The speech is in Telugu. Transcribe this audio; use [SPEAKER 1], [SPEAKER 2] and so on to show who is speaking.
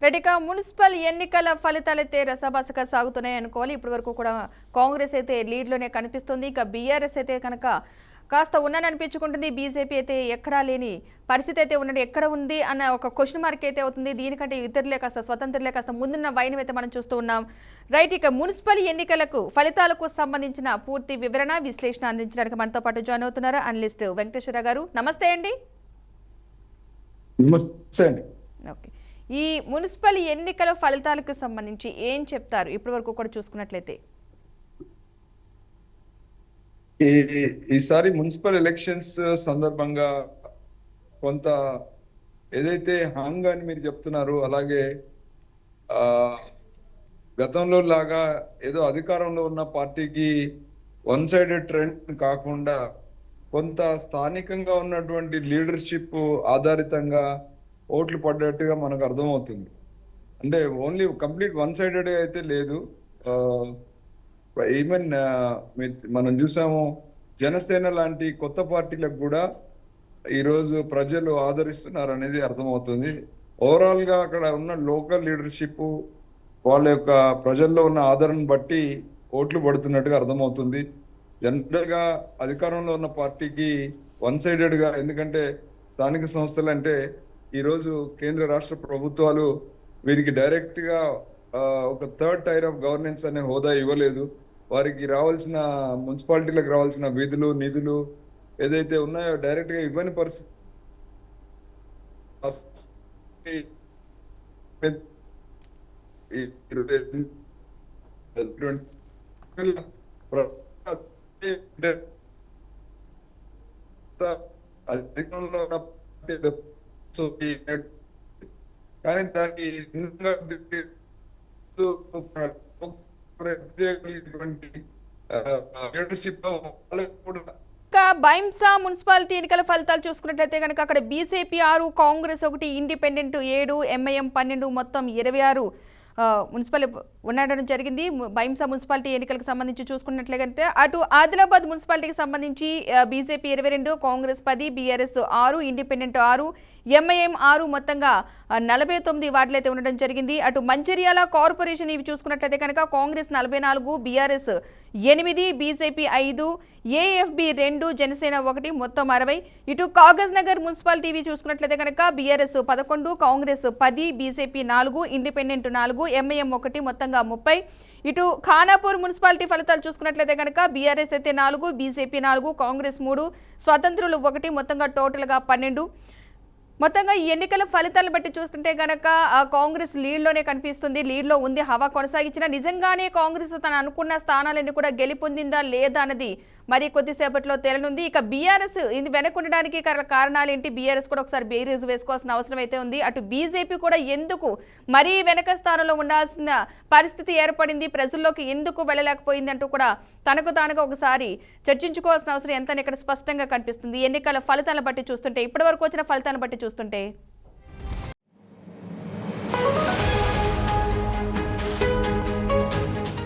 [SPEAKER 1] రెడ్డిక మున్సిపల్ ఎన్నికల ఫలితాలైతే రసబసగా సాగుతున్నాయి అనుకోవాలి. ఇప్పటి వరకు కూడా కాంగ్రెస్ అయితే లీడ్లోనే కనిపిస్తుంది. ఇక బీఆర్ఎస్ అయితే కనుక కాస్త ఉన్నని అనిపించుకుంటుంది. బీజేపీ అయితే ఎక్కడా లేని పరిస్థితి అయితే ఉన్నది. ఎక్కడ ఉంది అన్న ఒక క్వశ్చన్ మార్క్ అయితే అవుతుంది. దీనికంటే ఇతరులే కాస్త స్వతంత్రులే కాస్త ముందున్న వైనం అయితే మనం చూస్తూ ఉన్నాం. రైట్, ఇక మున్సిపల్ ఎన్నికలకు ఫలితాలకు సంబంధించిన పూర్తి వివరణ విశ్లేషణ అందించడానికి మనతో పాటు జాయిన్ అవుతున్నారు అనలిస్ట్ వెంకటేశ్వర గారు. నమస్తే అండి. ఓకే, ఈ మున్సిపల్ ఎన్నికల ఫలితాలకు సంబంధించి ఏం చెప్తారు ఇప్పటి వరకు కూడా చూసుకున్నట్లయితే?
[SPEAKER 2] ఈసారి మున్సిపల్ ఎలక్షన్స్ సందర్భంగా కొంత ఏదైతే హాంగ్ అని మీరు చెప్తున్నారు, అలాగే గతంలో లాగా ఏదో అధికారంలో ఉన్న పార్టీకి వన్ సైడెడ్ ట్రెండ్ కాకుండా కొంత స్థానికంగా ఉన్నటువంటి లీడర్షిప్ ఆధారితంగా ఓట్లు పడ్డట్టుగా మనకు అర్థమవుతుంది. అంటే ఓన్లీ కంప్లీట్ వన్ సైడెడ్ అయితే లేదు. ఈవెన్ మనం చూసాము, జనసేన లాంటి కొత్త పార్టీలకు కూడా ఈరోజు ప్రజలు ఆదరిస్తున్నారు అనేది అర్థమవుతుంది. ఓవరాల్ గా అక్కడ ఉన్న లోకల్ లీడర్షిప్ వాళ్ళ యొక్క ప్రజల్లో ఉన్న ఆదరణ బట్టి ఓట్లు పడుతున్నట్టుగా అర్థమవుతుంది. జనరల్ గా అధికారంలో ఉన్న పార్టీకి వన్ సైడెడ్ గా, ఎందుకంటే స్థానిక సంస్థలు అంటే ఈరోజు కేంద్ర రాష్ట్ర ప్రభుత్వాలు వీరికి డైరెక్ట్ గా ఒక థర్డ్ టైర్ ఆఫ్ గవర్నెన్స్ అనే హోదా ఇవ్వలేదు. వారికి రావాల్సిన మున్సిపాలిటీలకు రావాల్సిన విధులు నిధులు ఏదైతే ఉన్నాయో డైరెక్ట్ గా ఇవ్వని పరిస్థితి. కానీ దానికి
[SPEAKER 1] బైంసా మున్సిపాలిటీ ఎన్నికల ఫలితాలు చూసుకున్నట్లయితే కనుక అక్కడ బీజేపీ 6, కాంగ్రెస్ 1, ఇండిపెండెంట్ 7, ఎంఐఎం 12, మొత్తం 26 మున్సిపల్ ఉండడం జరిగింది. బైంసా మున్సిపాలిటీ ఎన్నికలకు సంబంధించి చూసుకున్నట్లయితే అటు ఆదిలాబాద్ మున్సిపాలిటీకి సంబంధించి BJP 22, Congress 10, BRS 6, independent 6, MIM 6, మొత్తంగా 49 వార్డులు అయితే ఉండడం జరిగింది. అటు మంచిర్యాల కార్పొరేషన్ ఇవి చూసుకున్నట్లయితే కనుక Congress 44, BRS 8, BJP 5, AFB 2, Janasena 1, మొత్తం 60. ఇటు కాగజ్ నగర్ మున్సిపాలిటీ ఇవి చూసుకున్నట్లయితే కనుక BRS 11, Congress 10, BJP 4, independent 4, MIM 1, మొత్తంగా 30. ఇటు ఖానాపూర్ మున్సిపాలిటీ ఫలితాలు చూసుకున్నట్లయితే కనుక బీఆర్ఎస్ అయితే 4, బీజేపీ 4, కాంగ్రెస్ 3, స్వతంత్రులు 1, మొత్తంగా టోటల్గా 12. మొత్తంగా ఈ ఎన్నికల ఫలితాలను బట్టి చూస్తుంటే కనుక కాంగ్రెస్ లీడ్లోనే కనిపిస్తుంది, లీడ్లో ఉంది. హవా కొనసాగించిన నిజంగానే కాంగ్రెస్ తను అనుకున్న స్థానాలన్నీ కూడా గెలుపొందిందా లేదా అన్నది మరి కొద్దిసేపట్లో తేలనుంది. ఇక బీఆర్ఎస్ ఇది వెనకుండడానికి కారణాలు ఏంటి? బీఆర్ఎస్ కూడా ఒకసారి బేరీజు వేసుకోవాల్సిన అవసరం అయితే ఉంది. అటు బీజేపీ కూడా ఎందుకు మరీ వెనక స్థానంలో ఉండాల్సిన పరిస్థితి ఏర్పడింది, ప్రజల్లోకి ఎందుకు వెళ్ళలేకపోయింది అంటూ కూడా తనకు తానుగా ఒకసారి చర్చించుకోవాల్సిన అవసరం ఎంత ఇక్కడ స్పష్టంగా కనిపిస్తుంది ఎన్నికల ఫలితాలను బట్టి చూస్తుంటే, ఇప్పటి వరకు వచ్చిన ఫలితాలను బట్టి చూస్తుంటే.